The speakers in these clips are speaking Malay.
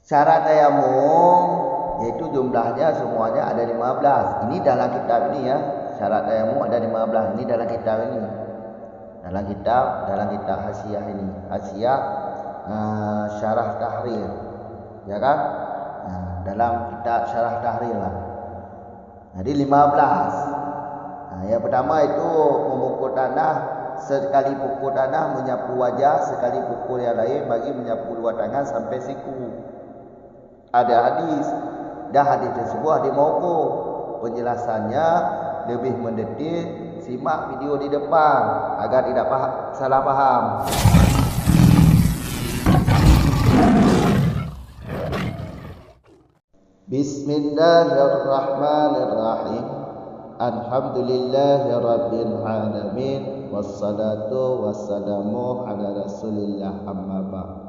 Syarat tayamum yaitu jumlahnya semuanya ada 15. Ini dalam kitab ini ya. Syarat tayamum ada 15. Ini dalam kitab ini. Dalam kitab Hasyiah ini. Hasyiah Syarah Tahrir. Ya kan? Dalam kitab Syarah Tahrir lah. Jadi 15. Yang pertama itu memukul tanah. Sekali pukul tanah menyapu wajah, sekali pukul yang lain bagi menyapu dua tangan sampai siku. Ada hadis, dan hadis tersebut ada mauquf. Penjelasannya lebih mendetil, simak video di depan agar tidak salah paham. Bismillahirrahmanirrahim. Alhamdulillahirabbil alamin, wassalatu wassalamu ala Rasulillah, amma ba'd.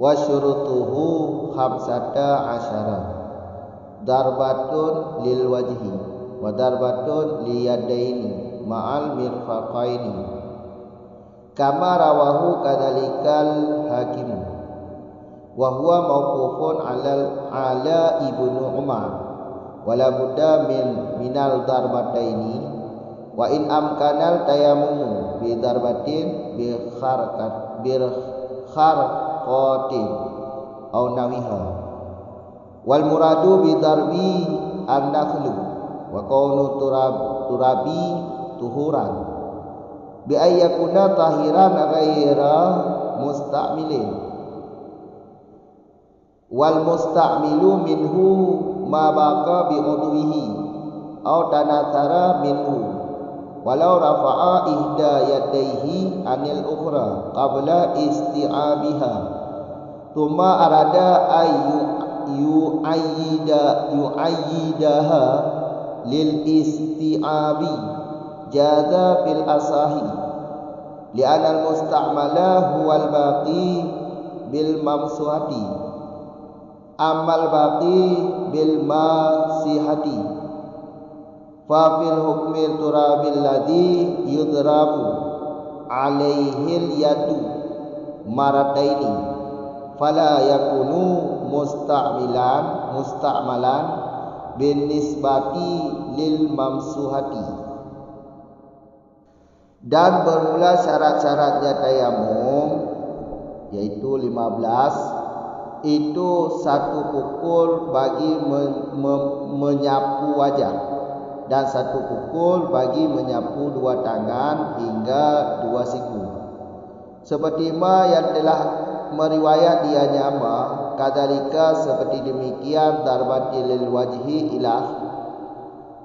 Wa syurutuhu khamsata asyara. Darbatun lil wajhi wa darbatun liyadaini ma'al mirfaqaini. Kama rawahu kadzalikal hakim. Wa huwa mauqufun ala ibnu Umar. Wala budda minal darbataini wa in amkanal tayammum bi darbatin bi kharqatin aw nawiha wal muradu bi darbi an-nakhlu wa kaunu turabi tuhuran bi ayyakuna tahiran ghaira musta'milin wal musta'milu minhu ma baqa bi udwihi aw tanathara minhu walau rafa'a ihda yadayhi anil ukhra qabla isti'abiha thumma arada yu'ayyidaha lil isti'abi jaza fil asahi li'anna al musta'mala huwal baqi bil mamsuhati amal baqi bil masihati fa fil hukmi turabil ladhi yudrabu alaihil yadu marataini fala yakunu musta'malan bin nisbati lil mamsuhati. Dan bermula syarat-syaratnya tayamum yaitu 15. Itu satu pukul bagi menyapu wajah dan satu pukul bagi menyapu dua tangan hingga dua siku. Seperti yang telah meriwayat dianya kadzalika seperti demikian darbatil wajhi ilah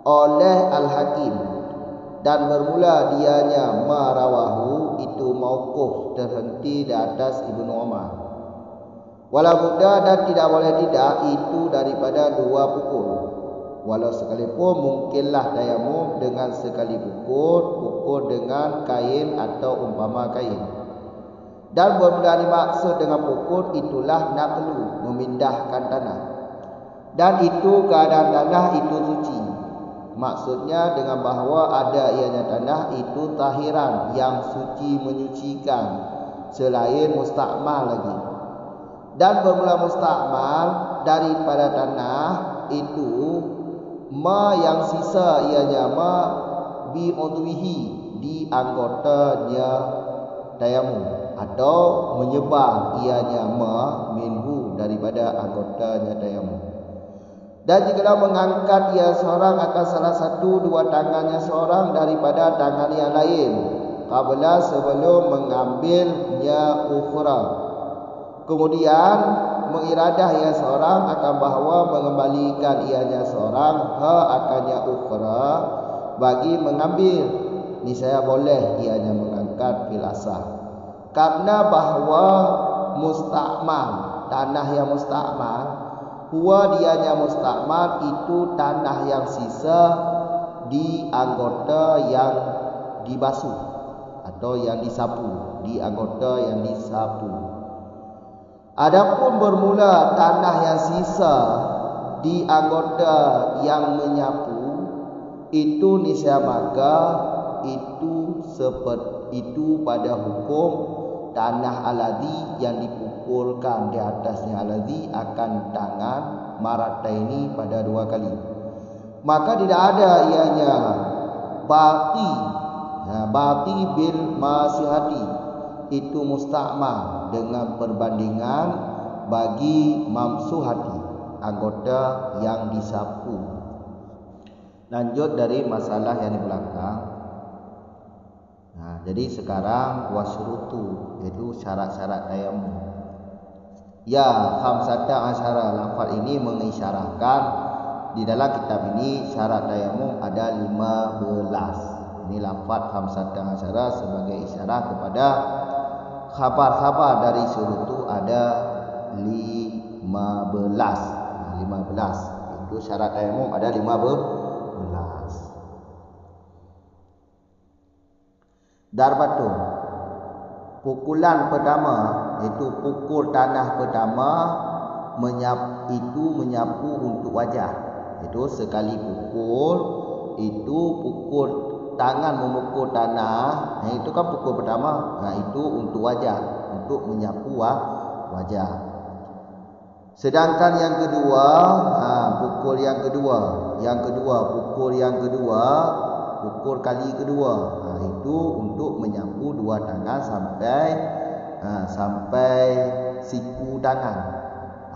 oleh Al-Hakim dan bermula dianya rawahu itu mauquf terhenti di atas Ibnu Umar. Walau buddha dan tidak boleh tidak itu daripada dua pukul. Walau sekalipun mungkinlah tayamum dengan sekali pukul dengan kain atau umpama kain. Dan bermula dimaksud dengan pukul itulah naqlu, memindahkan tanah. Dan itu keadaan tanah itu suci. Maksudnya dengan bahawa ada ianya tanah itu tahiran yang suci menyucikan selain musta'mal lagi. Dan bermula musta'mal daripada tanah itu yang sisa ianya bi udwihi di anggotanya tayamum atau menyebar ianya minhu daripada anggotanya tayamum. Dan jika mengangkat ia seorang akan salah satu dua tangannya seorang daripada tangan yang lain qabla sebelum mengambilnya ukhra. Kemudian mengiradah ia seorang akan bahawa mengembalikan ianya seorang akannya ukhra bagi mengambil, niscaya boleh ianya mengangkat fil asah. Karena bahawa musta'mal, tanah yang musta'mal, huwa dianya musta'mal itu tanah yang sisa di anggota yang dibasuh atau yang disapu, di anggota yang disapu. Adapun bermula tanah yang sisa di anggota yang menyapu itu niscaya maka itu seperti itu pada hukum tanah aladi yang dipukulkan di atasnya alladhi akan tangan marataini pada 2 kali. Maka tidak ada ianya bati, bati bil masihati, itu musta'mal dengan perbandingan bagi mamsuhati, anggota yang disapu. Lanjut dari masalah yang di belakang. Jadi sekarang wasyurutu, yaitu syarat-syarat tayamum. Ya, khamsata asyara, lafaz ini mengisyarahkan di dalam kitab ini syarat tayamum ada 15. Ini lafaz khamsata asyara sebagai isyarat kepada khabar-khabar dari syurutu ada 15. 15. Itu syarat tayamum ada 15. Darbatun, pukulan pertama, iaitu pukul tanah pertama menyapu untuk wajah. Itu sekali pukul, itu pukul tangan memukul tanah, itu kan pukul pertama. Itu untuk wajah, untuk menyapu wajah. Sedangkan yang kedua, pukul yang kedua, pukul kali kedua, itu untuk menyapu 2 tangan sampai siku tangan.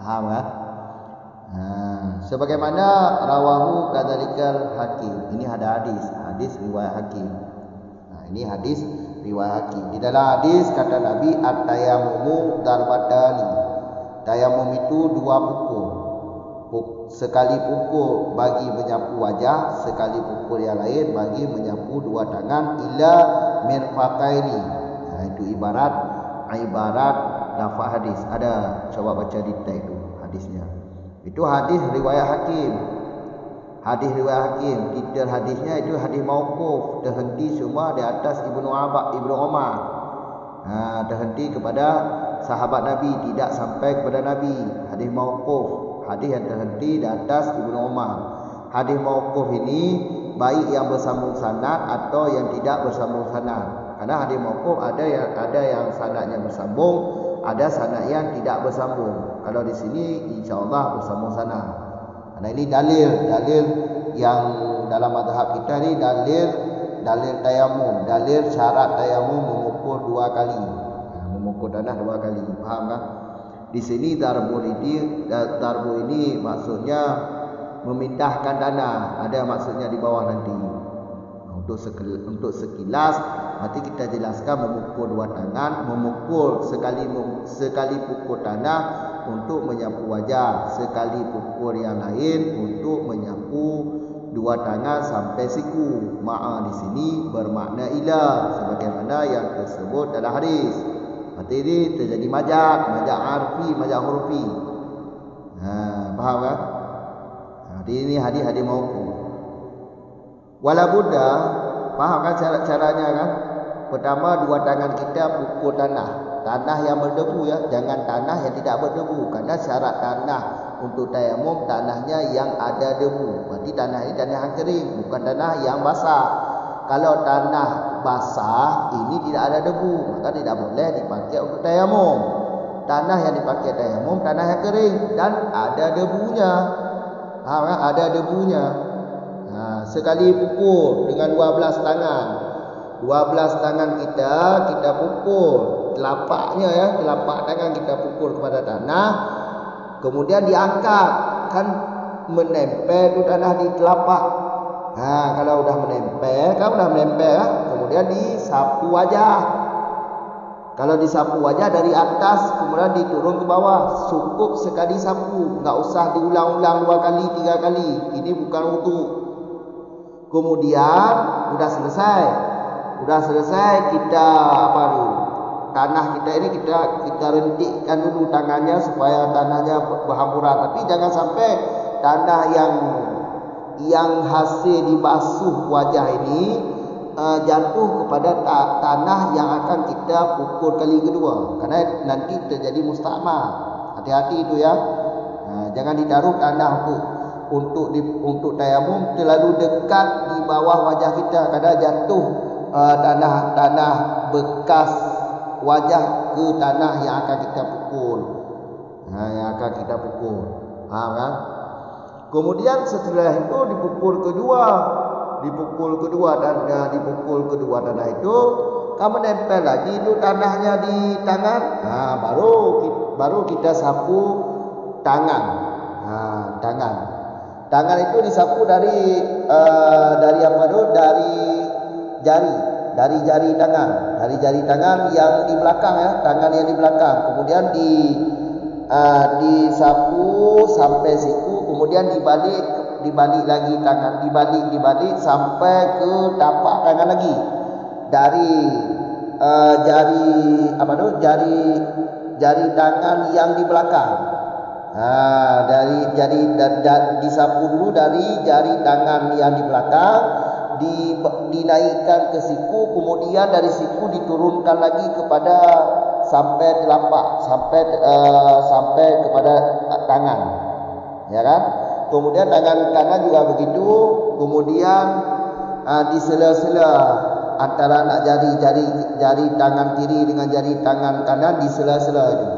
Faham kan? Sebagaimana rawahu kadzalikal hakim. Ini ada hadis riwayat hakim. Ini hadis riwayat hakim. Di dalam hadis kata Nabi, at-tayammumu darbatani. Tayamum itu 2 pukul. Sekali pukul bagi menyapu wajah, sekali pukul yang lain bagi menyapu 2 tangan ila mirfaqaini. Itu ibarat lafaz hadis. Ada, coba baca di teks itu hadisnya. Itu hadis riwayat hakim. Hadis riwayat hakim. Titel hadisnya itu hadis mauquf, terhenti semua di atas Ibnu Umar. Terhenti kepada sahabat Nabi, tidak sampai kepada Nabi. Hadis mauquf, hadis yang terhenti di atas Ibnu Umar. Hadis mauquf ini baik yang bersambung sanad atau yang tidak bersambung sanad. Karena hadis mauquf ada yang sanadnya bersambung, ada sanad yang tidak bersambung. Kalau di sini insya-Allah bersambung sanad. Karena ini dalil yang dalam mazhab kita ni dalil tayamum, dalil syarat tayamum memukul 2 kali. Memukul tanah 2 kali. Faham kan? Di sini darbu ini maksudnya memindahkan tanah. Ada maksudnya di bawah nanti. Untuk sekilas nanti kita jelaskan memukul 2 tangan, memukul sekali pukul tanah untuk menyapu wajah, sekali pukul yang lain untuk menyapu 2 tangan sampai siku. Ma'a di sini bermakna ila, sebagaimana yang tersebut dalam hadis. Berarti ini terjadi majaz arfi, majaz hurfi. Faham kan? Jadi ini hadis-hadis mauquf. Wala budda, faham kan caranya kan? Pertama 2 tangan kita pukul tanah yang berdebu ya, jangan tanah yang tidak berdebu. Karena syarat tanah untuk tayamum tanahnya yang ada debu. Berarti tanah ini tanah yang kering, bukan tanah yang basah. Kalau tanah basah ini tidak ada debu, maka tidak boleh dipakai untuk tayamum. Tanah yang dipakai tayamum tanah yang kering dan ada debunya. Ada debunya. Sekali pukul dengan 12 tangan. 12 tangan kita pukul telapaknya ya, telapak tangan kita pukul kepada tanah. Kemudian diangkat, kan menempel tu tanah di telapak. Kalau udah menempel, kemudian disapu wajah. Kalau disapu wajah dari atas, kemudian diturun ke bawah, cukup sekali sapu, enggak usah diulang-ulang 2 kali, 3 kali. Ini bukan wudu. Kemudian sudah selesai kita tanah kita ini kita rentikkan dulu tangannya supaya tanahnya berhamburan. Tapi jangan sampai tanah yang hasil dibasuh wajah ini jatuh kepada tanah yang akan kita pukul kali kedua, karena nanti terjadi musta'mal. Hati-hati itu ya. Jangan ditaruh tanah untuk tayamum terlalu dekat di bawah wajah kita, kadang jatuh tanah bekas wajah ke tanah yang akan kita pukul. Yang akan kita pukul. Faham kan? Kemudian setelah itu dipukul kedua tanah itu, kamu nempel lagi itu tanahnya di tangan. Baru kita sapu tangan. Tangan itu disapu dari apa tu? Dari jari tangan yang di belakang ya, tangan yang di belakang. Kemudian disapu sampai siku, kemudian dibalik lagi tangan, dibalik sampai ke tapak tangan lagi. Dari jari tangan yang di belakang. Disapu dulu dari jari tangan yang di belakang, dinaikkan ke siku, kemudian dari siku diturunkan lagi kepada sampai telapak, sampai kepada tangan, ya kan? Kemudian tangan kanan juga begitu, kemudian di sela-sela antara anak jari tangan kiri dengan jari tangan kanan, di sela-sela itu,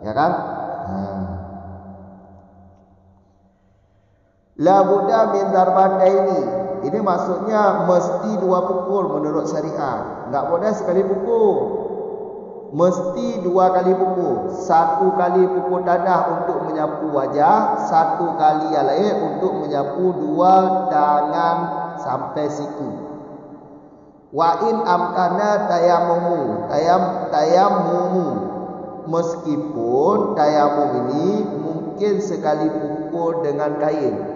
ya kan? La budda min darbataini. Ini maksudnya mesti 2 pukul menurut syariat. Enggak boleh sekali pukul. Mesti 2 kali pukul. 1 kali pukul tanah untuk menyapu wajah, 1 kali yang lain untuk menyapu 2 tangan sampai siku. Wa in amkana tayamumu. Meskipun tayamum ini mungkin sekali pukul dengan kain.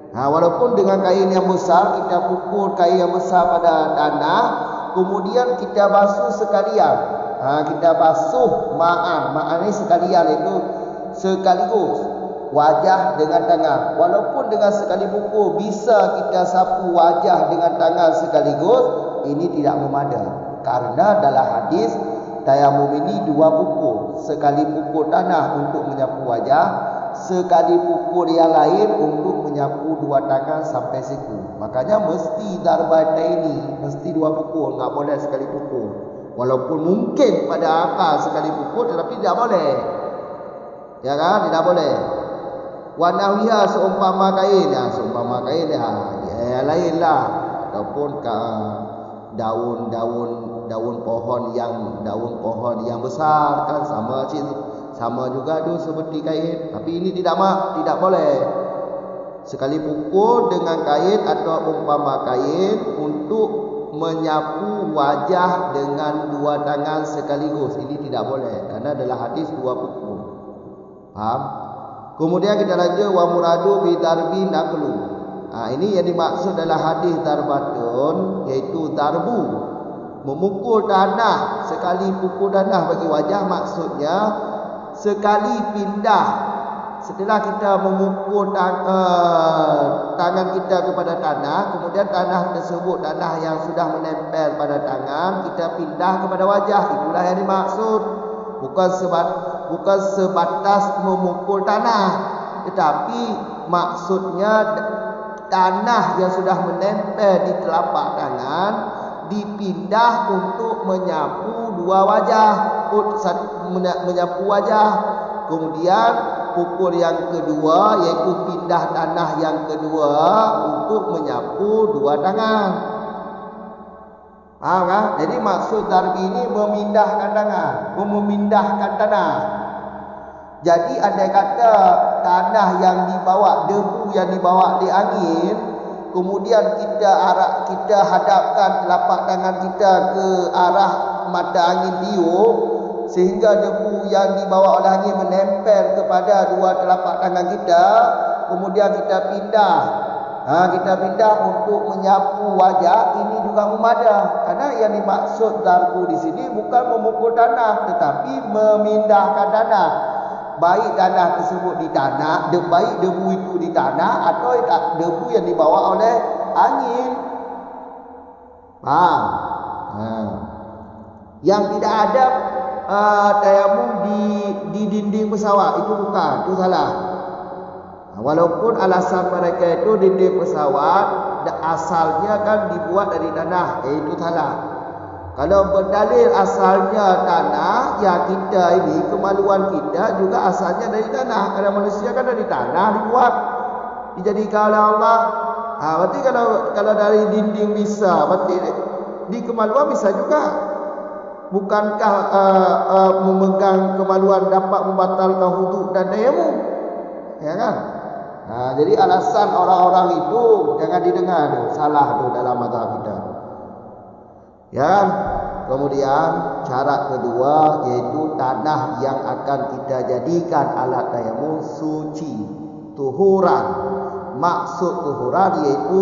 Walaupun dengan kain yang besar, kita pukul kain yang besar pada tanah, kemudian kita basuh sekalian. Kita basuh ma'an ini sekalian, itu sekaligus wajah dengan tangan. Walaupun dengan sekali pukul bisa kita sapu wajah dengan tangan sekaligus, ini tidak memadai. Karena dalam hadis tayamum ini 2 pukul. Sekali pukul tanah untuk menyapu wajah, sekali pukul yang lain untuk menyapu 2 tangan sampai siku. Makanya mesti darbataini, mesti 2 pukul, enggak boleh sekali pukul. Walaupun mungkin pada akal sekali pukul, tetapi tidak boleh. Ya kan? Tidak boleh. Wa nahwiha seumpama kain, ya lainlah, ataupun daun pohon yang besar kan, sama juga tu seperti kain, tapi ini tidak boleh sekali pukul dengan kain atau umpama kain untuk menyapu wajah dengan 2 tangan sekaligus. Ini tidak boleh karena adalah hadis 2 pukul. Faham? Kemudian kita lanjut, wa muradu bi darbi naqlu. Ini yang dimaksud dalam hadis darbatun, yaitu darbu, memukul tanah. Sekali pukul tanah bagi wajah, maksudnya sekali pindah. Setelah kita memukul tangan kita kepada tanah, kemudian tanah tersebut, tanah yang sudah menempel pada tangan, kita pindah kepada wajah. Itulah yang dimaksud. Bukan sebatas memukul tanah, tetapi maksudnya tanah yang sudah menempel di telapak tangan dipindah untuk menyapu 2 wajah, menyapu wajah. Kemudian pukul yang kedua, yaitu pindah tanah yang kedua untuk menyapu 2 tangan. Faham kan? Jadi maksud darbi ini memindahkan tanah. Jadi andai kata tanah yang dibawa, debu yang dibawa di angin, kemudian kita hadapkan telapak tangan kita ke arah mata angin tiup, sehingga debu yang dibawa oleh angin menempel kepada 2 telapak tangan kita, kemudian kita pindah untuk menyapu wajah, ini juga memadai. Karena yang dimaksud darbu di sini bukan memukul tanah, tetapi memindahkan tanah. Baik tanah tersebut di tanah, baik debu itu di tanah, atau debu yang dibawa oleh angin. Yang tidak ada tayamum di dinding pesawat, itu bukan, itu salah. Walaupun alasan mereka itu dinding pesawat asalnya kan dibuat dari tanah, itu salah. Kalau berdalil asalnya tanah, ya kita ini kemaluan kita juga asalnya dari tanah. Karena manusia kan dari tanah dibuat, dijadikan oleh Allah. Berarti kalau dari dinding bisa, berarti di kemaluan bisa juga. Bukankah memegang kemaluan dapat membatalkan wuduk dan tayamum? Ya kan? Jadi alasan orang-orang itu jangan didengar tu, salah tu dalam mazhab kita. Ya. Kemudian syarat kedua yaitu tanah yang akan kita jadikan alat tayamum suci, tuhuran. Maksud tuhuran yaitu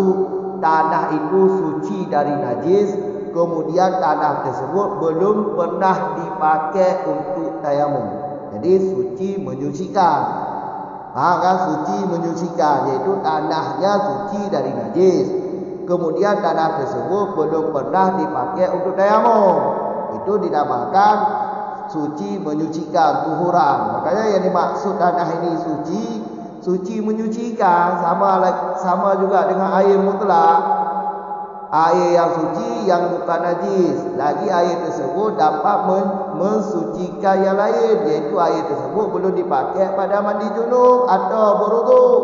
tanah itu suci dari najis, kemudian tanah tersebut belum pernah dipakai untuk tayamum. Jadi suci menyucikan. Faham kan? Suci menyucikan yaitu tanahnya suci dari najis. Kemudian tanah tersebut belum pernah dipakai untuk tayamum. Itu dinamakan suci menyucikan, tuhuran. Makanya yang dimaksud tanah ini suci menyucikan, sama juga dengan air mutlak. Air yang suci yang bukan najis. Lagi air tersebut dapat mensucikan yang lain, yaitu air tersebut belum dipakai pada mandi junub atau berwuduk.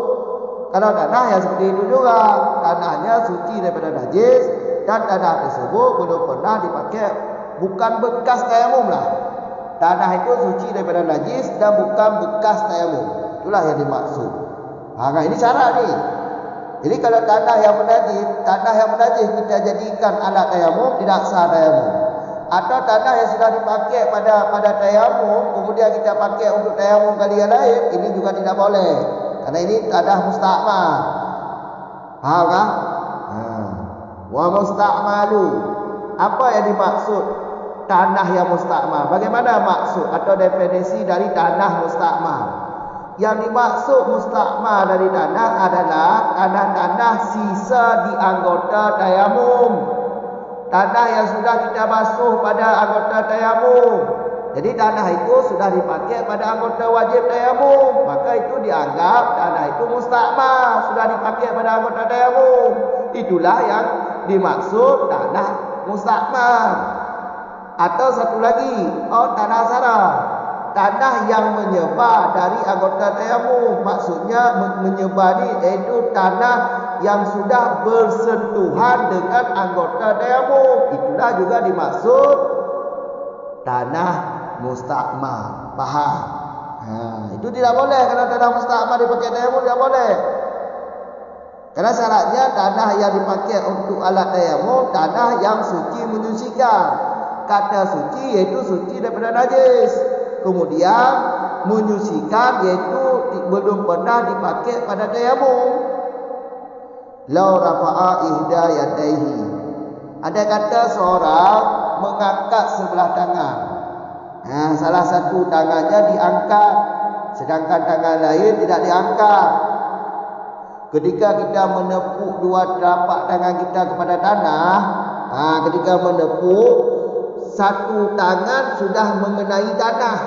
Kalau tanah yang seperti itu juga, tanahnya suci daripada najis dan tanah tersebut belum pernah dipakai, bukan bekas tayamum lah. Tanah itu suci daripada najis dan bukan bekas tayamum. Itulah yang dimaksud. Ini syarat ni. Jadi kalau tanah yang menajis kita jadikan alat tayamum, tidak sah tayamum. Atau tanah yang sudah dipakai pada tayamum, kemudian kita pakai untuk tayamum kali yang lain, ini juga tidak boleh. Karena ini tanah mustakmal. Faham kan? Wa mustakmalu. Apa yang dimaksud tanah yang mustakmal? Bagaimana maksud atau definisi dari tanah mustakmal? Yang dimaksud mustakmal dari tanah adalah tanah-tanah sisa di anggota tayamum. Tanah yang sudah kita basuh pada anggota tayamum. Jadi tanah itu sudah dipakai pada anggota wajib tayamum, maka itu dianggap tanah itu mustakmal, sudah dipakai pada anggota tayamum. Itulah yang dimaksud tanah mustakmal. Atau satu lagi, tanah sarah. Tanah yang menyebar dari anggota tayamum. Maksudnya menyebar ni iaitu tanah yang sudah bersentuhan dengan anggota tayamum. Itulah juga dimaksud tanah mustakmal. Faham? Itu tidak boleh. Kalau tanah mustakmal dipakai tayamum, tidak boleh. Karena syaratnya tanah yang dipakai untuk alat tayamum, tanah yang suci menyucikan. Kata suci iaitu suci daripada najis. Kemudian menyucikan iaitu belum pernah dipakai pada tayamum. Lau rafa'a ihda yadaihi. Ada kata seorang mengangkat sebelah tangan. Salah satu tangannya diangkat, sedangkan tangan lain tidak diangkat. Ketika kita menepuk dua telapak tangan kita kepada tanah, ketika menepuk, satu tangan sudah mengenai tanah,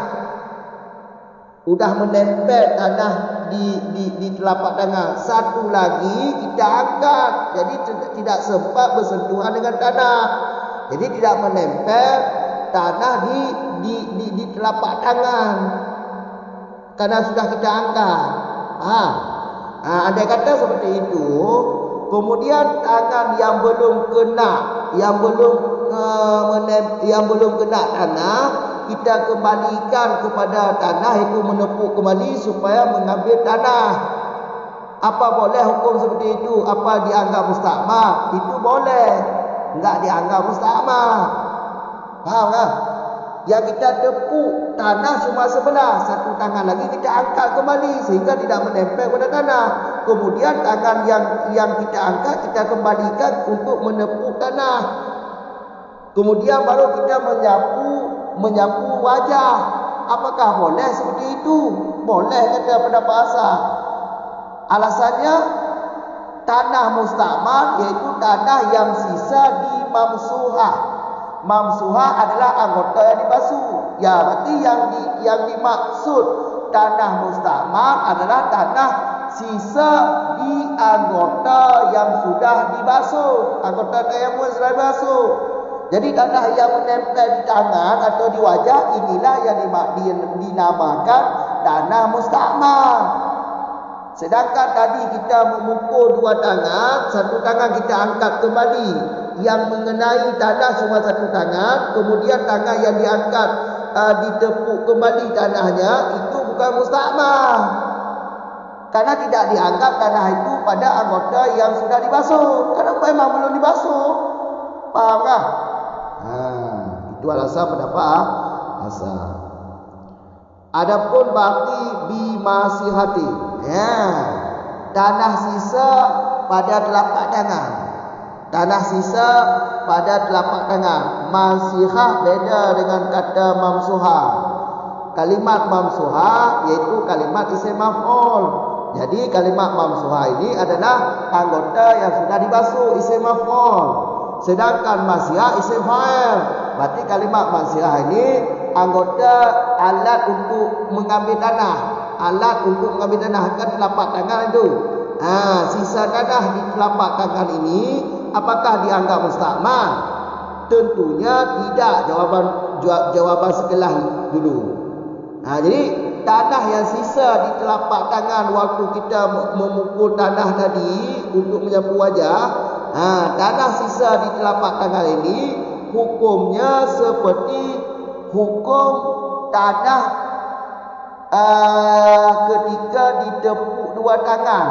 sudah menempel tanah di telapak tangan. Satu lagi kita angkat, jadi tidak sempat bersentuhan dengan tanah. Jadi tidak menempel tanah di telapak tangan karena sudah kita angkat. Andai kata seperti itu, kemudian tangan yang belum kena, yang belum kena tanah, kita kembalikan kepada tanah, itu menepuk kembali supaya mengambil tanah. Apa boleh hukum seperti itu? Apa dianggap mustakmal? Itu boleh. Enggak dianggap mustakmal. Faham tak? Yang kita tepuk tanah cuma sebelah, satu tangan lagi kita angkat kembali sehingga tidak menempel pada tanah. Kemudian tangan yang kita angkat kita kembalikan untuk menepuk tanah. Kemudian baru kita menyapu wajah. Apakah boleh seperti itu? Boleh kata pendapat asal. Alasannya tanah mustakmal iaitu tanah yang sisa di mamsuhah. Mamsuhah adalah anggota yang dibasuh. Ya, berarti yang dimaksud tanah mustakmal adalah tanah sisa di anggota yang sudah dibasuh. Anggota tayamum sudah dibasuh. Jadi tanah yang menempel di tangan atau di wajah inilah yang dinamakan tanah mustakmal. Sedangkan tadi kita memukul dua tangan, satu tangan kita angkat kembali, yang mengenai tanah cuma satu tangan, kemudian tangan yang diangkat ditepuk kembali tanahnya, itu bukan mustakmal. Karena tidak dianggap tanah itu pada anggota yang sudah dibasuh. Karena memang belum dibasuh. Paham tak? Itu alasan pendapat asal. Adapun baki bimasihati, tanah sisa pada telapak tangan. Tanah sisa pada telapak tangan. Masihah beda dengan kata mamsuha. Kalimat mamsuha yaitu kalimat isim maf'ul. Jadi kalimat mamsuha ini adalah anggota yang sudah dibasuh, isim maf'ul. Sedangkan masihah isim fa'il. Berarti kalimat masihah ini anggota alat untuk mengambil tanah. Alat untuk mengambil tanah kan telapak tangan itu. Sisa tanah di telapak tangan ini apakah dianggap mustakmal? Tentunya tidak. Jawaban sekelah dulu. Jadi tanah yang sisa di telapak tangan waktu kita memukul tanah tadi untuk menyapu wajah, tanah sisa di telapak tangan ini hukumnya seperti hukum tanah ketika ditepuk dua tangan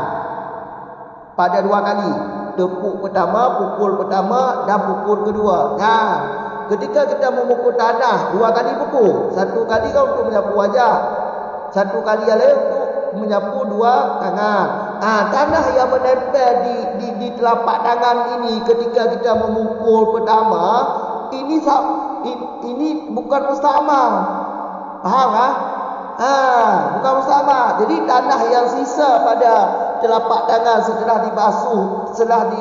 pada dua kali. Tepuk pertama, pukul pertama dan pukul kedua. Ketika kita memukul tanah dua kali pukul, satu kali kan untuk menyapu wajah, satu kali yang lain untuk menyapu dua tangan. Tanah yang menempel di telapak tangan ini ketika kita memukul pertama, ini bukan mustakmal. Faham tak? Bukan mustakmal. Jadi tanah yang sisa pada telapak tangan setelah dibasuh, setelah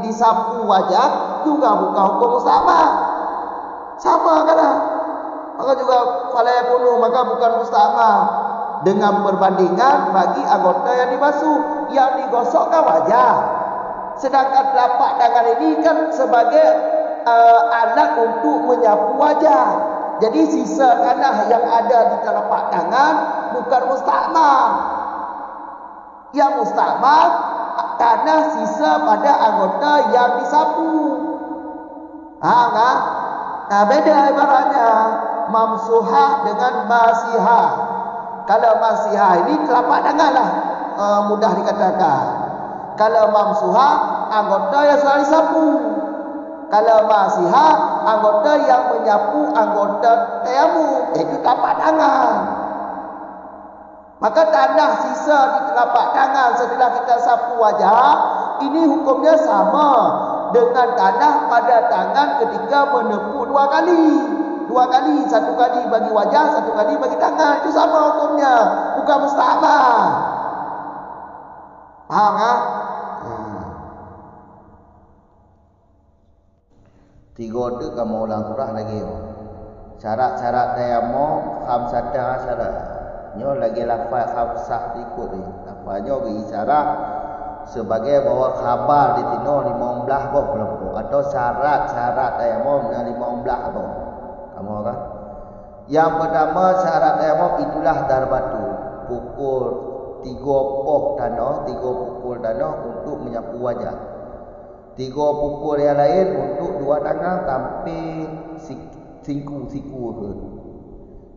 disapu wajah juga bukan hukum mustakmal. Sama kan? Maka juga fala yakunu, maka bukan mustakmal. Dengan perbandingan bagi anggota yang dibasuh, yang digosokkan wajah. Sedangkan telapak tangan ini kan sebagai alat untuk menyapu wajah. Jadi sisa tanah yang ada di telapak tangan bukan mustakmal. Yang mustakmal tanah sisa pada anggota yang disapu. Beda ibaratnya mamsuhah dengan masihah. Kalau masihah ini telapak tangan lah, mudah dikatakan. Kalau mamsuhah anggota yang sudah disapu. Kalau masihah anggota yang menyapu anggota tayamum, itu telapak tangan. Maka tanah sisa di telapak tangan setelah kita sapu wajah, ini hukumnya sama dengan tanah pada tangan ketika menepuk dua kali. Dua kali, satu kali bagi wajah, satu kali bagi tangan. Itu sama hukumnya, bukan mustakmal. Faham tak? Tiga tu kamu ulang surah lagi. Syarat-syarat tayamum khamsata asyara. Nyo lagi lafaz khamsah ikut ni. Lafaznya bagi isyarat sebagai bawa khabar di tino 15 boh kelompok atau syarat-syarat tayamum 15 boh. Kamu kan? Yang pertama syarat tayamum itulah darbatu. Pukul 3 pukul tanah untuk menyapu wajah. 3 pukul yang lain untuk dua tangan sampai siku ke.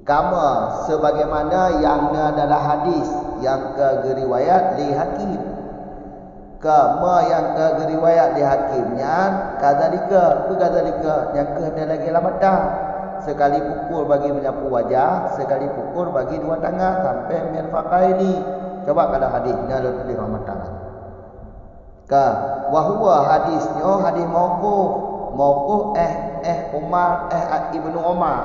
Kama sebagaimana yang adalah hadis yang ke riwayat li hakim. Kama yang ke riwayat li hakimnya kadzalika yang ke ada lagi lamatan. Sekali pukul bagi menyapu wajah, sekali pukul bagi dua tangan sampai mirfaqaini. Coba kalau hadisnya lebih lamatan. Wa huwa hadisnya hadis mauquf Umar Ibnu Umar.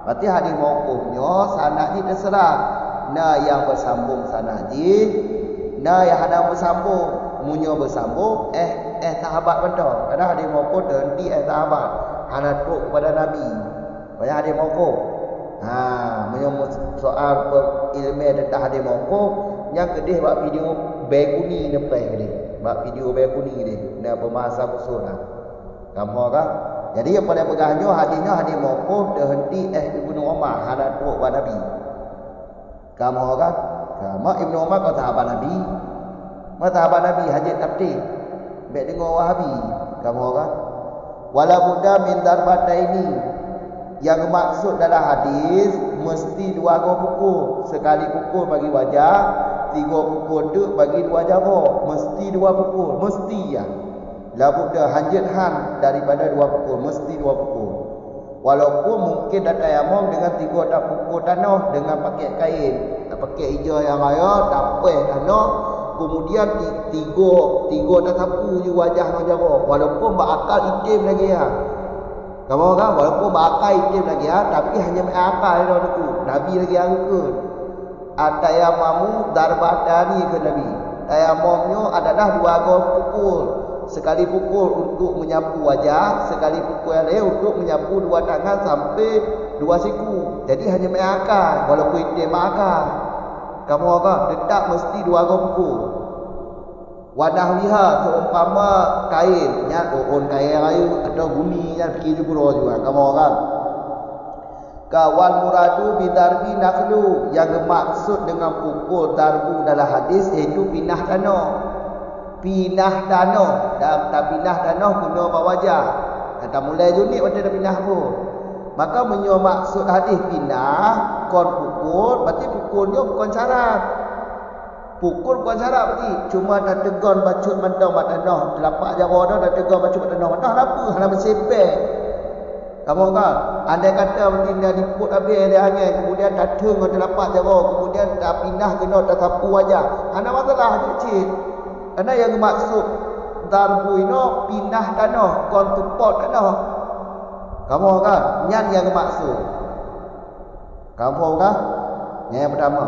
Berarti hadis mauqufnya sanadnya terserah. Yang bersambung sanadnya, yang ada bersambung, munyo bersambung sahabat betul. Kadang hadis mauquf nanti sahabat hana tuk kepada Nabi. Banyak hadis mauquf. Munyo soal ilmu tentang hadis mauquf yang kedih buat video beguni depan ni. Bak video bayar kuning ni. Ni pemahasa usul lah. Kamu kan? Jadi yang paling pegahnya hadisnya hadis mauquf terhenti Ibnu Umar hada tu wa Nabi. Kamu kan? Kamu Ibnu Umar kau sahabat Nabi. Sahabat Nabi hadis tafsir. Baik dengar Wahabi. Kamu kan? Wala budda min darbataini. Yang maksud dalam hadis mesti dua pukul. Sekali pukul bagi wajah, 3 pukul tu bagi dua jari. Mesti 2 pukul, mesti ya. La budda hanjat daripada 2 pukul, mesti 2 pukul. Walaupun mungkin dah tayamum dengan 3 tak pukul tanah dengan pakai kain, tak pakai hijau yang raya, tak peh tanah, kemudian 3 tak sapu je wajah jari. Walaupun berakal itim lagi ya. Kamu kan walaupun berakal itim lagi ya, tapi hanya berakal dah tu. Nabi lagi angkut. Atayamamu darbatani ke Nabi. Tayamumnya adalah 2 pukul. Sekali pukul untuk menyapu wajah, sekali pukul yang lain untuk menyapu 2 tangan sampai 2 siku. Jadi hanya berakal walaupun itim berakal. Kamu kan tetap mesti 2 pukul. Wadah liha seumpama kain, nya on kain rayu atau guni nya fikir juga. Kamu kan kawal muradu bidarbi nakhlu, yang bermaksud dengan pukul darbu dalam hadis iaitu pinah tanah. Pinah tanah, tak pinah tanah guna wajah. Kata mulai unik pada dah pinah pun. Maka menyo maksud hadis pinah kon pukul, berarti pukulnya bukan syarat. Pukul bukan syarat berarti. Cuma dah tegon bacut mandang mat tanah, telapak jari dah tegon bacut mat tanah. Dah apa? Hana bersepek. Kamu kan? Andai kata berarti dah diput habis dia angin, kemudian dah teng telapak jari, kemudian dah pindah kena dah sapu wajah. Hana masalah kecil. Karena yang maksud darbu ini pindah tanah, kon tupot tanah. Kamu kan? Yang maksud. Kamu kan? Yang pertama,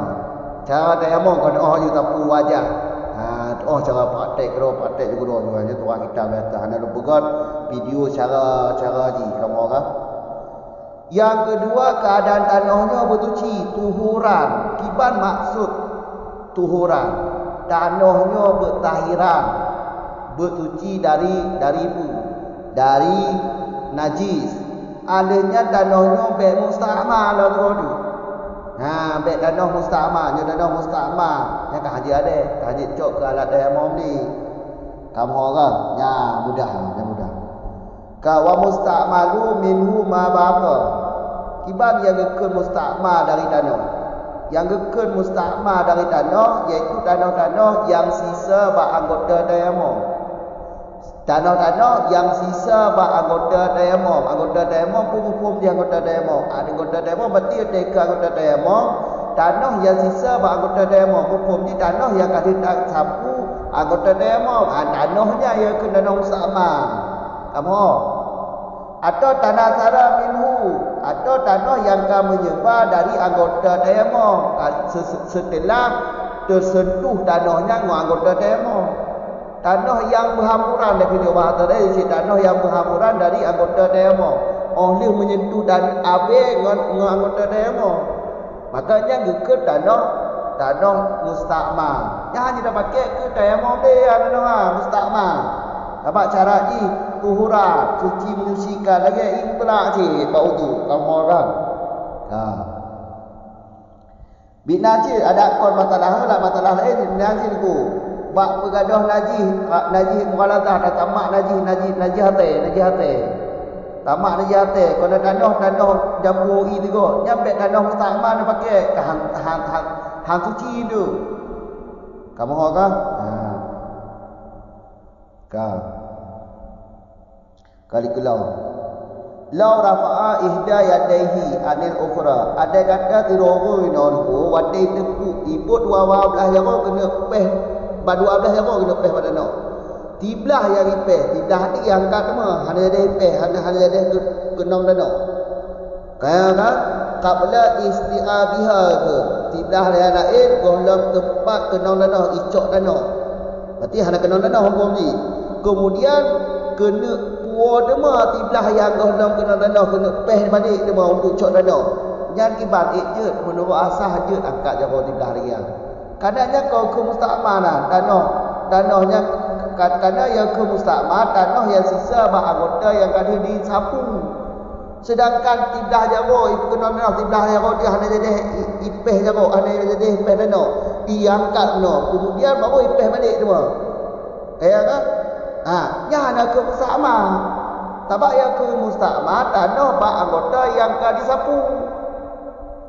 cara tayamum kon je sapu wajah. Cara praktek juga hanya tu orang kita kata hana bukan video cara ni kamu kan? Yang kedua, keadaan tanahnya bersuci, tuhuran. Kiban maksud tuhuran. Tanahnya bertahiran, bersuci dari najis. Alanya tanahnya bek musta'mal lah tu. Bek tanah musta'mal, nya tanah musta'mal. Yang ke haji ada, haji cok ke alat tayamum ni. Kamu orang, ya mudah. Ka wa musta'malu minhu ma baqa. Kiban yang ke musta'mal dari tanah. Yang gekun musta'mal dari tanah iaitu tanah-tanah yang sisa bak anggota tayamum. Tanah-tanah yang sisa bak anggota tayamum. Anggota tayamum pun dia anggota tayamum. Anggota tayamum berarti teka anggota tayamum. Tanah yang sisa bak anggota tayamum. Hukum di tanah yang kali tak sapu anggota tayamum. Tanahnya ia ke tanah musta'mal. Kamu atau tanah sara minhu, atau tanah yang akan menyebar dari anggota tayamum setelah tersentuh tanahnya dengan anggota tayamum. Tanah yang berhamburan dari bahasa tadi, tanah yang berhamburan dari anggota tayamum oleh menyentuh dan abe dengan anggota tayamum. Makanya ke tanah musta'mal. Yang hanya dah pakai ke tayamum dia tanah musta'mal. Dapat cara ni tuhuran, suci menyucikan lagi ini pula cik bau tu kamu orang. Binajis ada kon masalah lain binajis tu. Bak pergaduh najis mughaladah dah tamak najis hati. Tamak najis hati. Kalau tanah jamburi tu go, nyampe tanah musta'mal dia pakai hang suci tu. Kamu orang kali kelau law rafa'a ihda yadaihi anil ukhra, ada kata diroroi nonku wadai tepuk ibut dua belah jaro kena peh badu belah jaro kena peh pada nak tiblah yang ripeh tiblah ni yang angkat semua hanya ada peh hanya ada kenong dan nak kaya kan qabla isti'abiha ke tiblah yang lain golong tempat kenong dan nak icok dan nak berarti hanya kenong dan nak hukum ni. Kemudian kena puas dema tiblah yang golong kena tanah kena peh balik dema untuk cok tanah. Yang kibat je menurut asah je angkat jauh tiblah dia. Kadangnya kau ke musta'mal tanahnya kerana yang ke mustakmal tanah yang sisa bak anggota yang ada disapu. Sedangkan tiblah jaro itu kena tiblah jaro dia hanya jadi ipeh jaro, hanya jadi ipeh dano. Diangkat no, kemudian baru ipeh balik dia. Ya kan? Nya hanya ke mustakmal. Tabak yang ke mustakmal tanah bak anggota yang ka disapu.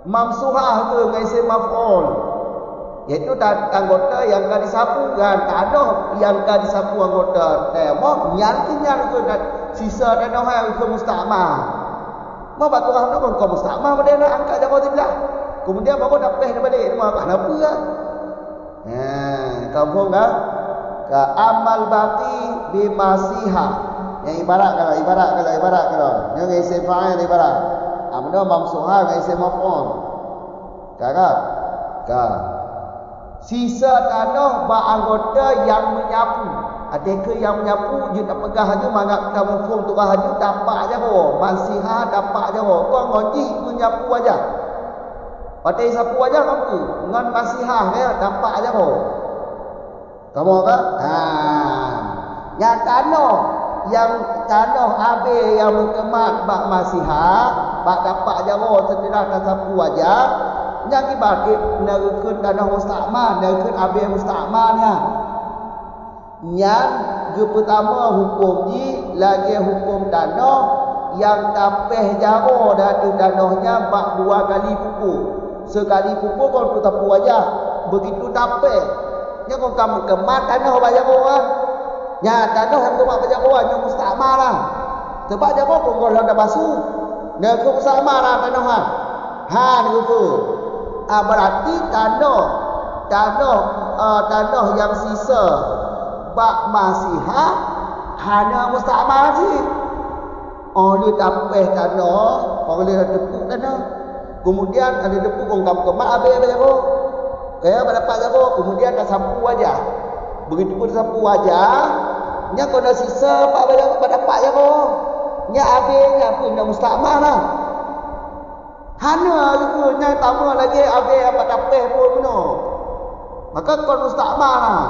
Mamsuhah ke ngai se maf'ul. Iaitu anggota yang ka disapu kan tanah yang ka disapu anggota. Tembok nyan ke sisa tanah yang ke mustakmal. Mau batu rahna pun kau mustakmal pada nak angkat jaro tiblah. Kemudian baru dak peh balik dia kenapa ah? Kau faham tak? Ka amal baqi bi masiha. Yang ibarat kalau yang isim fa'il ibarat. Amna mamsuha dengan isim maf'ul. Kakak. Sisa tanah bak anggota yang menyapu. Adakah yang menyapu je tak pegah aja mangap kamu form tu haju dapat jaro. Masiha dapat jaro. Kau ngoji menyapu aja. Pada sapu aja kamu dengan masiha ya dapat jaro. Kamu kan? Yang tanah habis yang berkemat bak masiha, bak dapat jaro setelah dah sapu aja. Yang dibalik nerkeun tanah mustakmal, nerkeun habis mustakmalnya. Yang pertama hukum ni lagi hukum tanah yang tapeh jaro dan tanahnya bak 2 kali pupuk. Sekali pupuk kau tu tapu aja. Begitu tapeh. Nya kau kamu kemat tanah bak jaro kan. Nya tanah yang kemat bak jaro nya mustakmal lah. Sebab jaro kau dah basuh. Nya kau mustakmal lah tanah ha. Ni apa? Berarti tanah yang sisa bak masiha hanya mustakmal je. Dia tapeh tanah, kalau dia tepuk tanah. Kemudian ada tepuk kong kemat habis jaro. Dapat jaro, kemudian dah sapu aja. Begitu pun sapu aja, nya kau dah sisa bak dapat jaro. Nya habisnya pun dah mustakmal lah. Hanya juga nya tambah lagi habis apa tapeh pun benar. Maka kau mustakmal lah.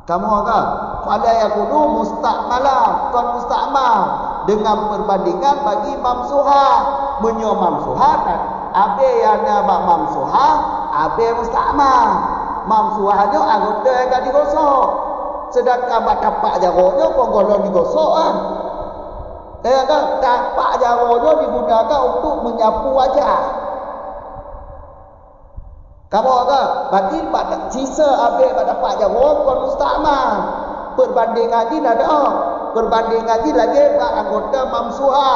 Kamu kan? Fala yakunu mustakmala, kon mustakmal dengan perbandingan bagi mamsuha. Menyo mamsuha kan abe yana bak mamsuha, abe mustakmal. Mamsuhanya anggota yang tak digosok. Sedangkan bak tapak jaronya penggolong digosok kan. Kan tapak jaronya digunakan untuk menyapu wajah. Kamu kan? Berarti sisa habis pada Pak Jawab kon mustakmal. Perbandingan ni ada. Perbandingan ni lagi anggota mamsuha.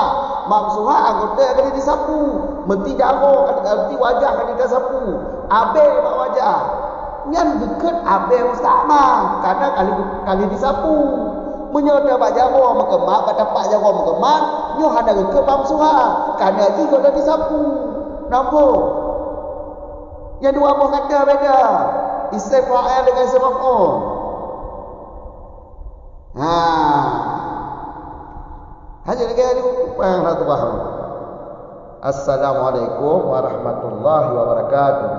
Mamsuha anggota yang kena disapu. Mesti jaro, mesti wajah kena disapu. Habis pak wajah. Yang dekat habis mustakmal. Karena kali disapu. Menyoda Pak Jawab mengemak pada Pak Jawab mengemak. Nyo ada ke mamsuha. Karena dia kena disapu. Nampak? Yang dua buah kata beda. Isim fa'il dengan isim maf'ul. Hanya lagi ada apa yang harus faham. Assalamualaikum warahmatullahi wabarakatuh.